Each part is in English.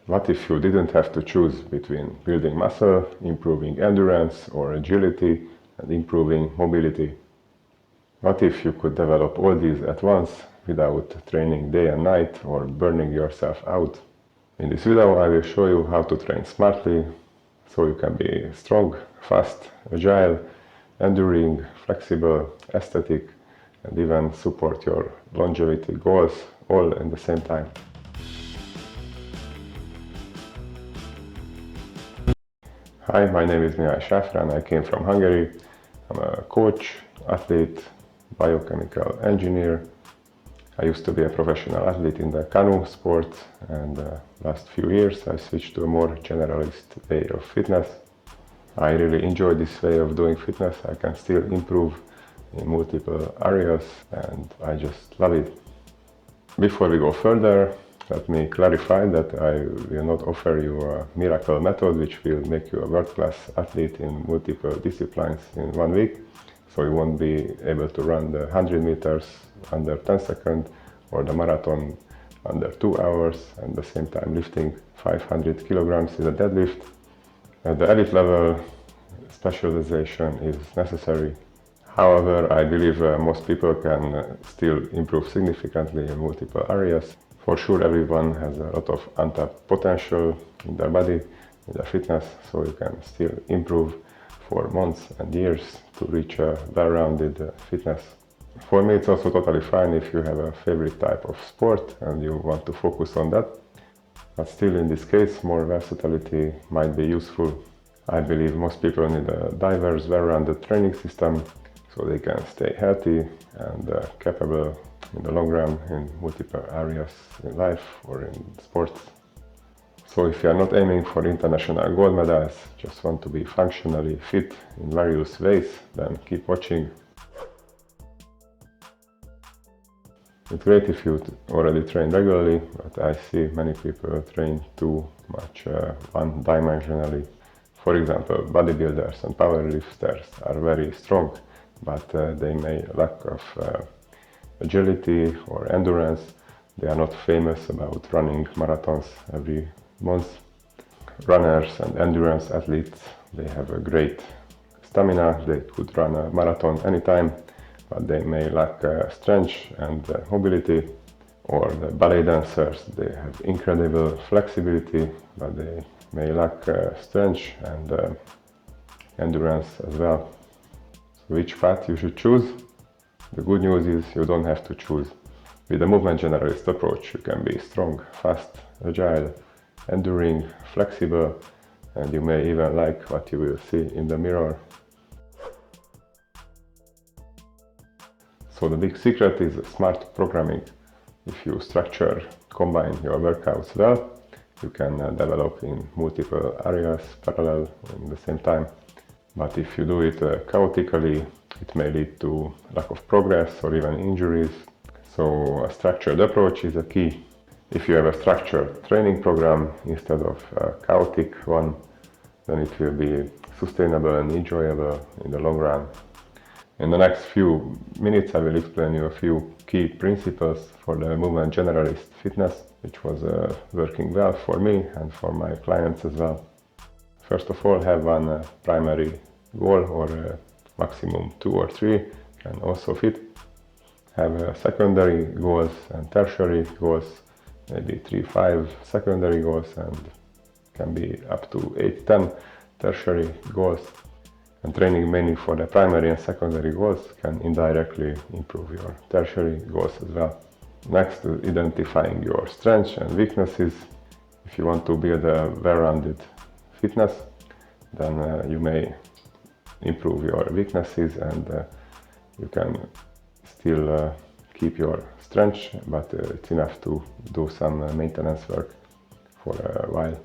What if you didn't have to choose between building muscle, improving endurance or agility, and improving mobility? What if you could develop all these at once without training day and night or burning yourself out? In this video I will show you how to train smartly so you can be strong, fast, agile, enduring, flexible, aesthetic, and even support your longevity goals all at the same time. Hi, my name is Mihály Sáfrán. I came from Hungary. I'm a coach, athlete, biochemical engineer. I used to be a professional athlete in the canoe sport, and last few years I switched to a more generalist way of fitness. I really enjoy this way of doing fitness. I can still improve in multiple areas and I just love it. Before we go further, let me clarify that I will not offer you a miracle method which will make you a world-class athlete in multiple disciplines in 1 week. So you won't be able to run the 100 meters under 10 seconds or the marathon under 2 hours and at the same time lifting 500 kilograms in a deadlift. At the elite level, specialization is necessary. However, I believe most people can still improve significantly in multiple areas. For sure, everyone has a lot of untapped potential in their body, in their fitness, so you can still improve for months and years to reach a well-rounded fitness. For me, it's also totally fine if you have a favorite type of sport and you want to focus on that. But still, in this case, more versatility might be useful. I believe most people need a diverse, well-rounded training system so they can stay healthy and capable in the long run in multiple areas in life or in sports. So if you are not aiming for international gold medals, just want to be functionally fit in various ways, then keep watching. It's great if you already train regularly, but I see many people train too much one-dimensionally. For example, bodybuilders and powerlifters are very strong, but they may lack of agility or endurance. They are not famous about running marathons every month. Runners and endurance athletes, they have a great stamina. They could run a marathon anytime, but they may lack strength and mobility. Or the ballet dancers, they have incredible flexibility, but they may lack strength and endurance as well. So which path you should choose? The good news is you don't have to choose. With the movement generalist approach, you can be strong, fast, agile, enduring, flexible, and you may even like what you will see in the mirror. So the big secret is smart programming. If you combine your workouts well, you can develop in multiple areas parallel at the same time. But if you do it chaotically, it may lead to lack of progress or even injuries. So a structured approach is a key. If you have a structured training program instead of a chaotic one, then it will be sustainable and enjoyable in the long run. In the next few minutes I will explain you a few key principles for the movement generalist fitness, which was working well for me and for my clients as well. First of all, have one primary goal, or maximum 2 or 3 can also fit. Have secondary goals and tertiary goals, maybe 3-5 secondary goals, and can be up to 8-10 tertiary goals. And training mainly for the primary and secondary goals can indirectly improve your tertiary goals as well. Next, identifying your strengths and weaknesses. If you want to build a well-rounded fitness, then you may improve your weaknesses and you can still keep your strength, but it's enough to do some maintenance work for a while.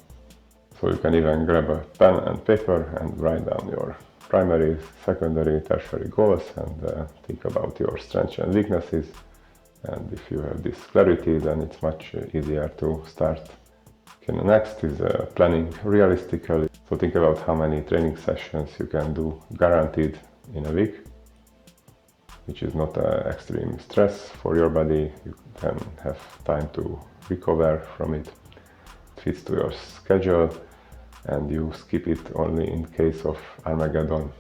So you can even grab a pen and paper and write down your primary, secondary, tertiary goals and think about your strengths and weaknesses. And if you have this clarity, then it's much easier to start. Okay, next is planning realistically. So think about how many training sessions you can do guaranteed in a week, which is not extreme stress for your body. You can have time to recover from it. fits to your schedule and you skip it only in case of Armageddon.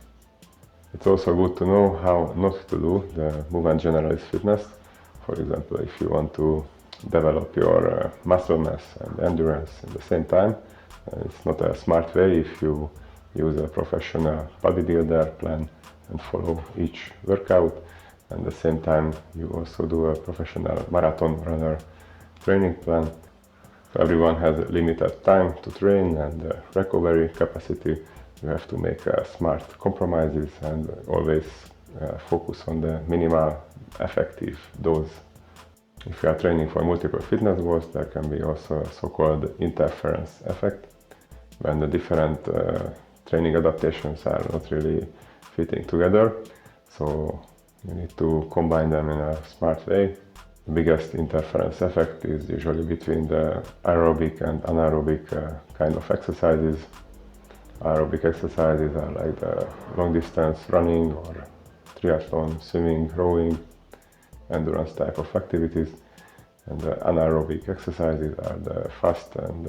It's also good to know how not to do the Movement Generalist Fitness. For example, if you want to develop your muscle mass and endurance at the same time, it's not a smart way if you use a professional bodybuilder plan and follow each workout. And at the same time, you also do a professional marathon runner training plan. So everyone has limited time to train and recovery capacity. You have to make smart compromises and always focus on the minimal effective dose. If you are training for multiple fitness goals, there can be also a so-called interference effect, when the different training adaptations are not really fitting together. So you need to combine them in a smart way. The biggest interference effect is usually between the aerobic and anaerobic kind of exercises. Aerobic exercises are like the long distance running or triathlon, swimming, rowing, endurance type of activities. And the anaerobic exercises are the fast and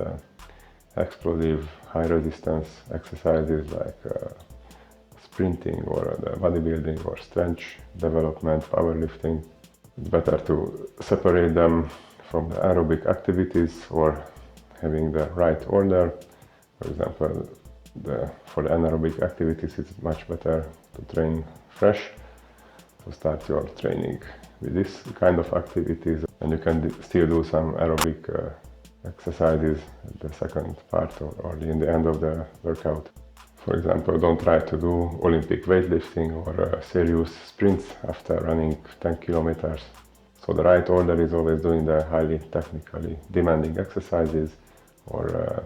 explosive high resistance exercises like sprinting or the bodybuilding or strength development, powerlifting. It's better to separate them from the aerobic activities or having the right order. For example, for the anaerobic activities, it's much better to train fresh. So start your training with this kind of activities, and you can still do some aerobic exercises at the second part or in the end of the workout. For example, don't try to do Olympic weightlifting or serious sprints after running 10 kilometers. So the right order is always doing the highly technically demanding exercises or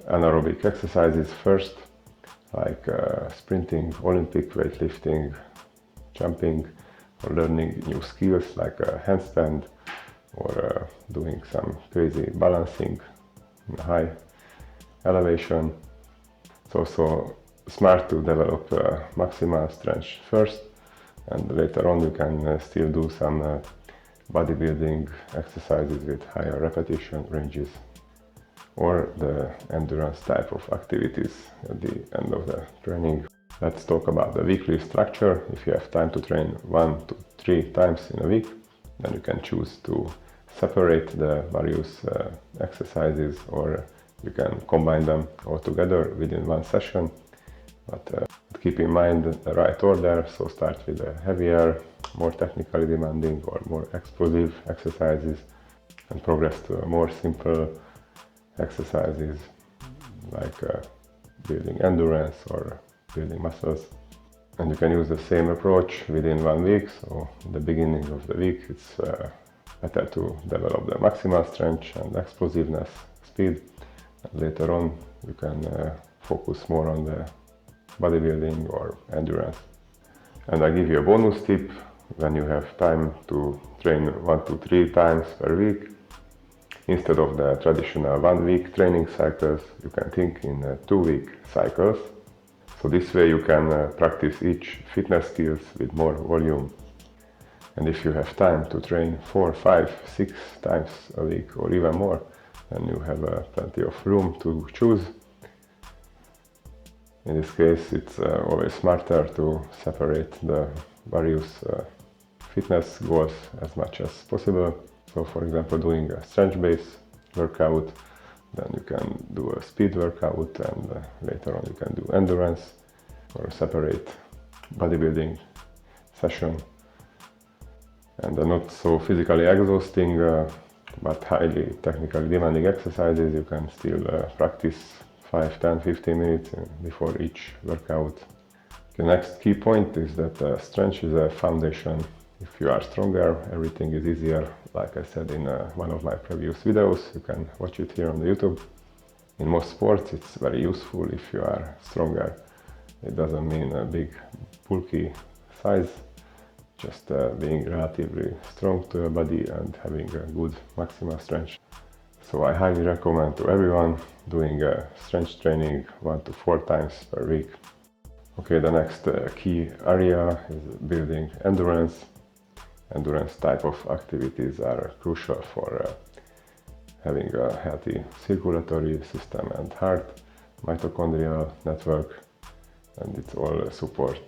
anaerobic exercises first, like sprinting, Olympic weightlifting, jumping, or learning new skills like a handstand or doing some crazy balancing in high elevation. It's also smart to develop maximal strength first, and later on you can still do some bodybuilding exercises with higher repetition ranges or the endurance type of activities at the end of the training. Let's talk about the weekly structure. If you have time to train 1 to 3 times in a week, then you can choose to separate the various exercises, or you can combine them all together within one session. But keep in mind the right order, so start with the heavier, more technically demanding or more explosive exercises and progress to more simple exercises like building endurance or building muscles. And you can use the same approach within 1 week. So in the beginning of the week, it's better to develop the maximal strength and explosiveness, speed. And later on, you can focus more on the bodybuilding or endurance. And I give you a bonus tip: when you have time to train 1 to 3 times per week, instead of the traditional 1-week training cycles, you can think in 2-week cycles. So this way you can practice each fitness skills with more volume. And if you have time to train 4, 5, 6 times a week or even more, then you have plenty of room to choose. In this case, it's always smarter to separate the various fitness goals as much as possible. So for example, doing a strength-based workout, then you can do a speed workout, and later on you can do endurance or a separate bodybuilding session. And the not so physically exhausting but highly technically demanding exercises, you can still practice 5, 10, 15 minutes before each workout. The next key point is that strength is a foundation. If you are stronger, everything is easier. Like I said in one of my previous videos, you can watch it here on the YouTube. In most sports, it's very useful if you are stronger. It doesn't mean a big, bulky size, just being relatively strong to your body and having a good maximal strength. So I highly recommend to everyone doing strength training 1 to 4 times per week. Okay, the next key area is building endurance. Endurance type of activities are crucial for having a healthy circulatory system and heart, mitochondrial network, and it all support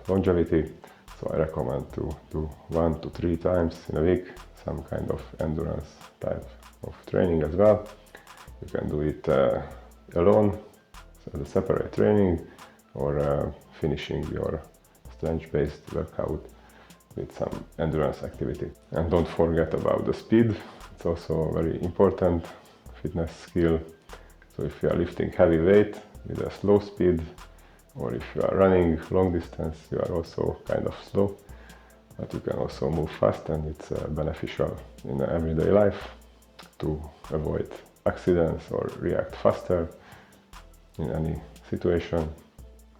longevity. So I recommend to do 1 to 3 times in a week some kind of endurance type of training as well. You can do it alone, so as a separate training, or finishing your strength-based workout with some endurance activity. And don't forget about the speed. It's also a very important fitness skill. So if you are lifting heavy weight with a slow speed, or if you are running long distance, you are also kind of slow, but you can also move fast, and it's beneficial in everyday life to avoid accidents or react faster in any situation.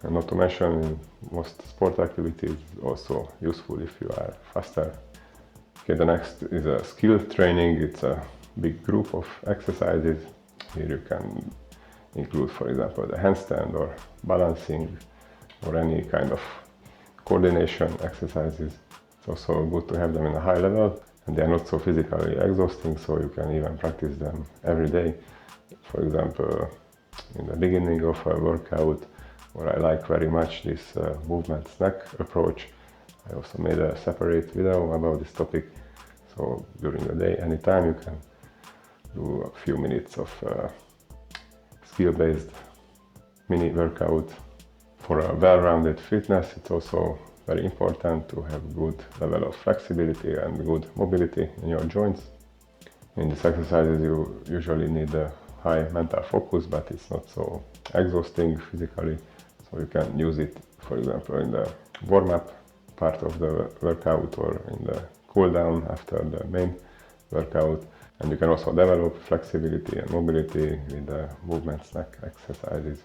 And not to mention, in most sport activities, also useful if you are faster. Okay, the next is a skill training. It's a big group of exercises. Here you can include, for example, the handstand or balancing or any kind of coordination exercises. It's also good to have them in a high level, and they are not so physically exhausting, so you can even practice them every day. For example, in the beginning of a workout, or I like very much this movement snack approach. I also made a separate video about this topic. So during the day, anytime, you can do a few minutes of skill-based mini workout. For a well-rounded fitness, it's also very important to have good level of flexibility and good mobility in your joints. In these exercises, you usually need a high mental focus, but it's not so exhausting physically. So you can use it, for example, in the warm-up part of the workout, or in the cool-down after the main workout. And you can also develop flexibility and mobility with the movement snack exercises.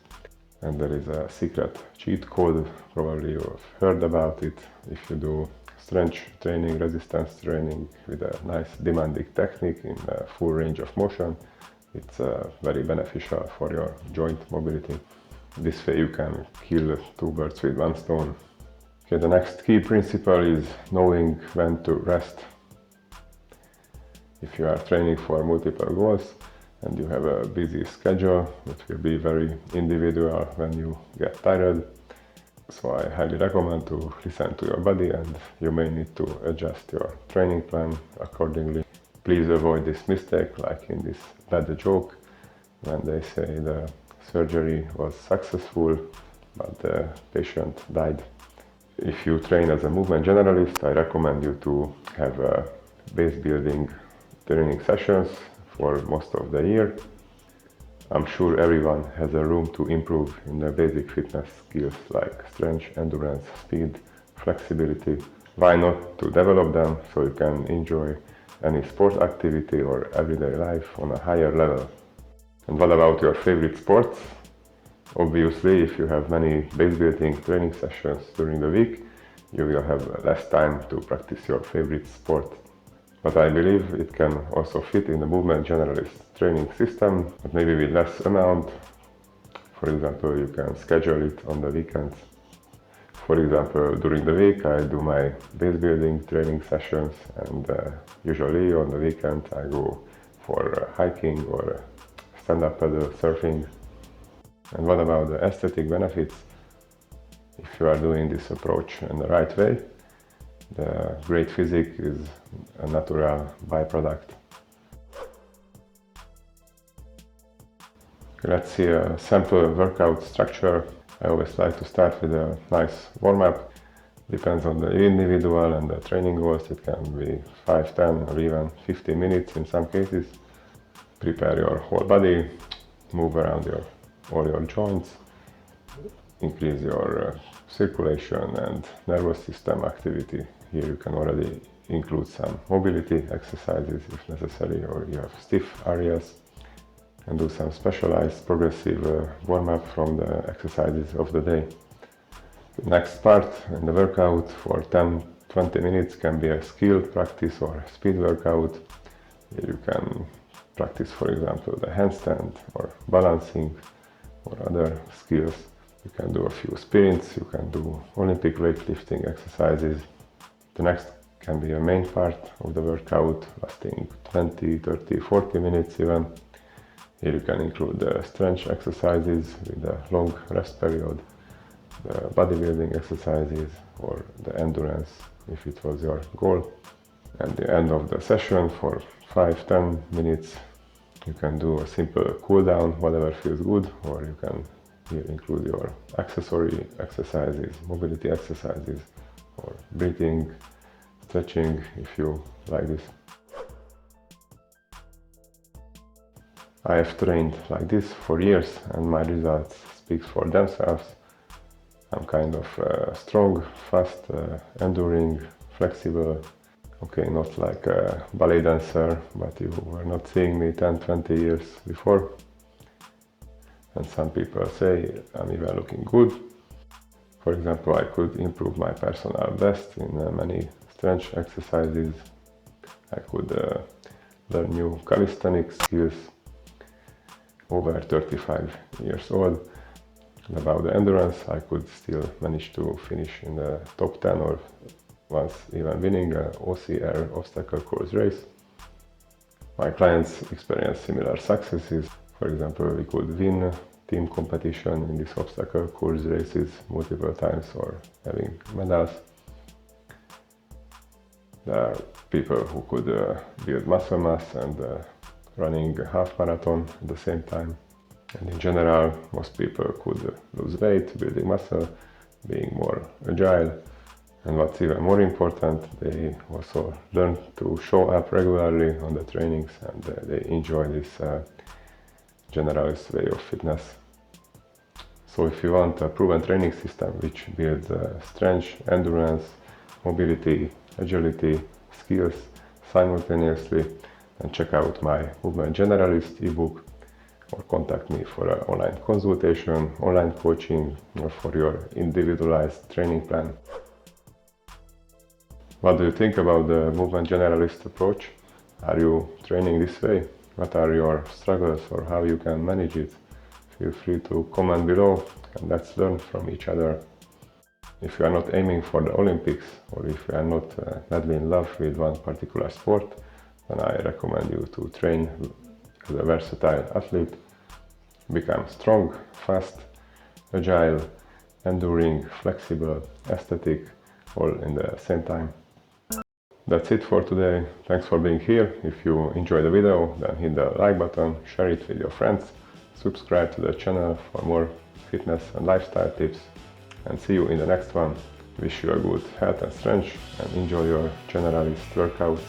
And there is a secret cheat code, probably you've heard about it. If you do strength training, resistance training with a nice demanding technique in a full range of motion, it's very beneficial for your joint mobility. This way you can kill 2 birds with 1 stone. Okay, the next key principle is knowing when to rest. If you are training for multiple goals and you have a busy schedule, it will be very individual when you get tired. So I highly recommend to listen to your body, and you may need to adjust your training plan accordingly. Please avoid this mistake, like in this bad joke, when they say the surgery was successful, but the patient died. If you train as a movement generalist, I recommend you to have base building training sessions for most of the year. I'm sure everyone has a room to improve in the basic fitness skills like strength, endurance, speed, flexibility. Why not to develop them so you can enjoy any sport activity or everyday life on a higher level? And what about your favorite sports? Obviously, if you have many base building training sessions during the week, you will have less time to practice your favorite sport. But I believe it can also fit in the Movement Generalist training system, but maybe with less amount. For example, you can schedule it on the weekends. For example, during the week I do my base building training sessions, and usually on the weekend I go for hiking or stand-up paddle surfing. And what about the aesthetic benefits? If you are doing this approach in the right way, the great physique is a natural byproduct. Let's see a sample workout structure. I always like to start with a nice warm-up. Depends on the individual and the training goals. It can be 5, 10 or even 15 minutes in some cases. Prepare your whole body, move around all your joints, increase your circulation and nervous system activity. Here you can already include some mobility exercises if necessary, or you have stiff areas, and do some specialized progressive warm-up from the exercises of the day. The next part in the workout for 10-20 minutes can be a skill practice or speed workout. Here you can practice, for example, the handstand or balancing or other skills. You can do a few sprints, you can do Olympic weightlifting exercises. The next can be a main part of the workout, lasting 20, 30, 40 minutes even. Here you can include the strength exercises with a long rest period, the bodybuilding exercises, or the endurance if it was your goal. At the end of the session, for 5-10 minutes, you can do a simple cool down, whatever feels good, or you can here include your accessory exercises, mobility exercises, or breathing, stretching if you like this. I have trained like this for years and my results speak for themselves. I'm kind of strong, fast, enduring, flexible. Okay, not like a ballet dancer, but you were not seeing me 10-20 years before. And some people say I'm even looking good. For example, I could improve my personal best in many strength exercises. I could learn new calisthenics skills. Over 35 years old. And about the endurance, I could still manage to finish in the top 10 or once even winning an OCR obstacle course race. My clients experience similar successes. For example, we could win team competition in these obstacle course races multiple times or having medals. There are people who could build muscle mass and running a half marathon at the same time. And in general, most people could lose weight, building muscle, being more agile. And what's even more important, they also learn to show up regularly on the trainings and they enjoy this generalist way of fitness. So if you want a proven training system which builds strength, endurance, mobility, agility, skills simultaneously, then check out my Movement Generalist ebook or contact me for an online consultation, online coaching, or for your individualized training plan. What do you think about the Movement Generalist approach? Are you training this way? What are your struggles or how you can manage it? Feel free to comment below and let's learn from each other. If you are not aiming for the Olympics or if you are not madly in love with one particular sport, then I recommend you to train as a versatile athlete. Become strong, fast, agile, enduring, flexible, aesthetic, all in the same time. That's it for today. Thanks for being here. If you enjoyed the video, then hit the like button, share it with your friends, subscribe to the channel for more fitness and lifestyle tips, and see you in the next one. Wish you a good health and strength and enjoy your generalist workouts.